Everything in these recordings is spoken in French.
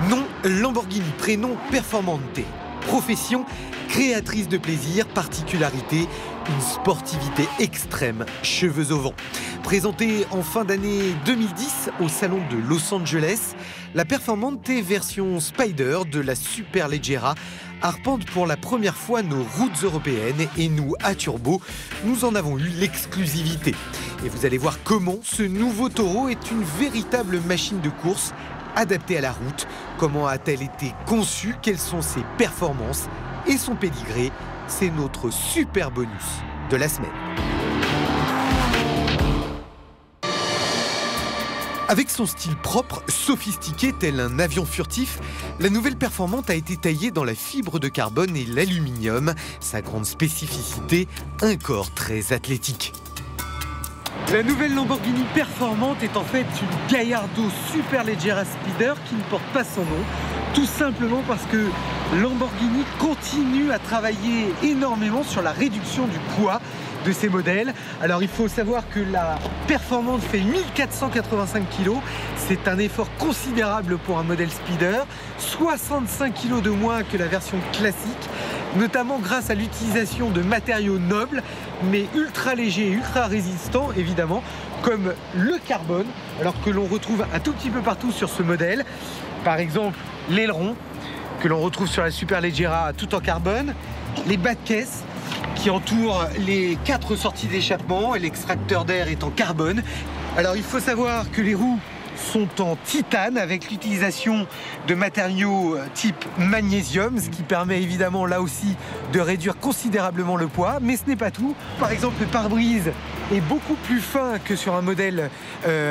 Nom Lamborghini, prénom Performante. Profession créatrice de plaisir, particularité une sportivité extrême, cheveux au vent. Présentée en fin d'année 2010 au salon de Los Angeles, la Performante version Spider de la Superleggera arpente pour la première fois nos routes européennes et nous, à Turbo, nous en avons eu l'exclusivité. Et vous allez voir comment ce nouveau taureau est une véritable machine de course adaptée à la route. Comment a-t-elle été conçue? Quelles sont ses performances et son pédigré? C'est notre super bonus de la semaine. Avec son style propre, sophistiqué tel un avion furtif, la nouvelle Performante a été taillée dans la fibre de carbone et l'aluminium. Sa grande spécificité, un corps très athlétique. La nouvelle Lamborghini Performante est en fait une Gallardo Superleggera Spider qui ne porte pas son nom, tout simplement parce que Lamborghini continue à travailler énormément sur la réduction du poids de ces modèles. Alors il faut savoir que la Performante fait 1485 kg, c'est un effort considérable pour un modèle Speeder, 65 kg de moins que la version classique, notamment grâce à l'utilisation de matériaux nobles, mais ultra légers et ultra résistants évidemment, comme le carbone, alors que l'on retrouve un tout petit peu partout sur ce modèle. Par exemple, l'aileron, que l'on retrouve sur la Superleggera tout en carbone, les bas de caisse qui entourent les 4 sorties d'échappement et l'extracteur d'air est en carbone. Alors il faut savoir que les roues sont en titane avec l'utilisation de matériaux type magnésium, ce qui permet évidemment là aussi de réduire considérablement le poids, mais ce n'est pas tout. Par exemple, le pare-brise est beaucoup plus fin que sur un modèle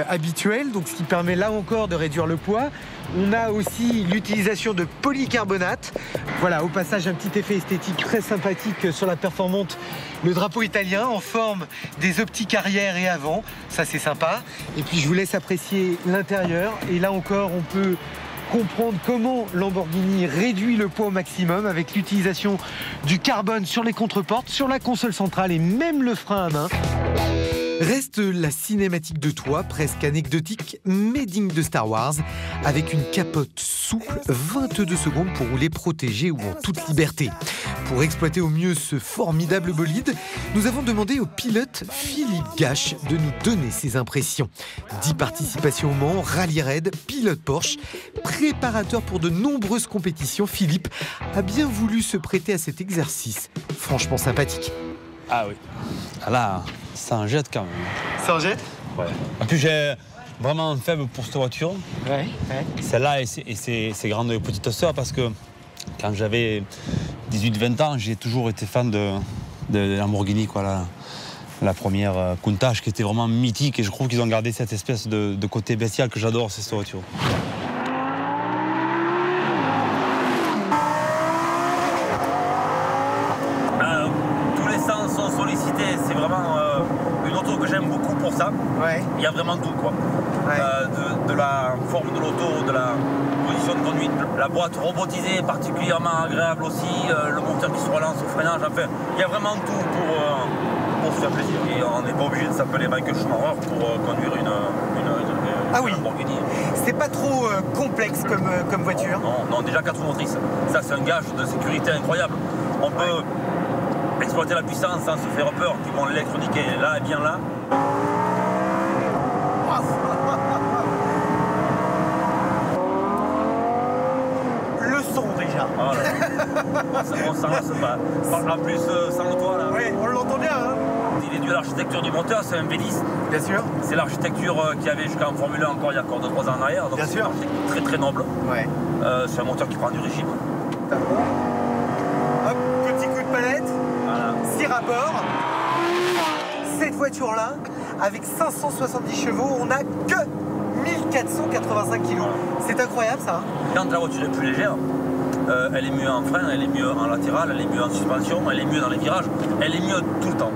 habituel, donc ce qui permet là encore de réduire le poids. On a aussi l'utilisation de polycarbonate. Voilà, au passage, un petit effet esthétique très sympathique sur la Performante. Le drapeau italien en forme des optiques arrière et avant, ça c'est sympa. Et puis je vous laisse apprécier l'intérieur. Et là encore, on peut comprendre comment Lamborghini réduit le poids au maximum avec l'utilisation du carbone sur les contreportes, sur la console centrale et même le frein à main. Reste la cinématique de toit, presque anecdotique, mais digne de Star Wars, avec une capote souple, 22 secondes pour rouler protégé ou en toute liberté. Pour exploiter au mieux ce formidable bolide, nous avons demandé au pilote Philippe Gache de nous donner ses impressions. 10 participations au Mans, rallye raid, pilote Porsche, préparateur pour de nombreuses compétitions, Philippe a bien voulu se prêter à cet exercice. Franchement sympathique. Ah oui, là, ça en jette quand même. Ça en jette? Ouais. En plus, j'ai vraiment un faible pour cette voiture. Ouais. Celle-là et ses grandes petites sœurs, parce que quand j'avais 18-20 ans, j'ai toujours été fan de Lamborghini, quoi, la première Countach qui était vraiment mythique, et je trouve qu'ils ont gardé cette espèce de côté bestial que j'adore, c'est cette voiture. C'est vraiment une auto que j'aime beaucoup pour ça. Ouais. Il y a vraiment tout, quoi. Ouais. De la forme de l'auto, de la position de conduite, la boîte robotisée particulièrement agréable aussi, le moteur qui se relance au freinage, enfin, il y a vraiment tout pour se faire plaisir. Et on n'est pas obligé de s'appeler Michael Schumacher pour conduire une Lamborghini. C'est pas trop complexe comme voiture? Non, déjà 4 roues motrices. Ça, c'est un gage de sécurité incroyable. On peut exploiter la puissance sans se faire peur, puis bon, l'électronique est là et bien là. Le son déjà. Voilà. On s'en lasse pas. En plus, sans le toit là. Oui, on l'entend bien. Hein. Il est dû à l'architecture du moteur, c'est un V10. Bien sûr. C'est l'architecture qu'il y avait jusqu'en Formule 1 encore il y a encore 2-3 ans en arrière. Donc c'est une architecture très très noble. Ouais. C'est un moteur qui prend du régime. Hop, petit coup de palette. 6 rapports. Cette voiture-là, avec 570 chevaux, on n'a que 1485 kg. C'est incroyable ça. Quand la voiture est plus légère, elle est mieux en frein, elle est mieux en latéral, elle est mieux en suspension, elle est mieux dans les virages, elle est mieux tout le temps.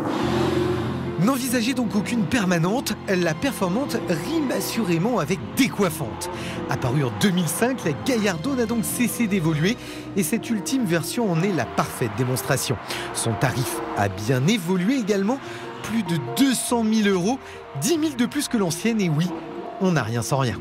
N'envisagez donc aucune permanente, la Performante rime assurément avec décoiffante. Apparue en 2005, la Gallardo n'a donc cessé d'évoluer et cette ultime version en est la parfaite démonstration. Son tarif a bien évolué également, plus de 200 000 €, 10 000 de plus que l'ancienne, et oui, on n'a rien sans rien.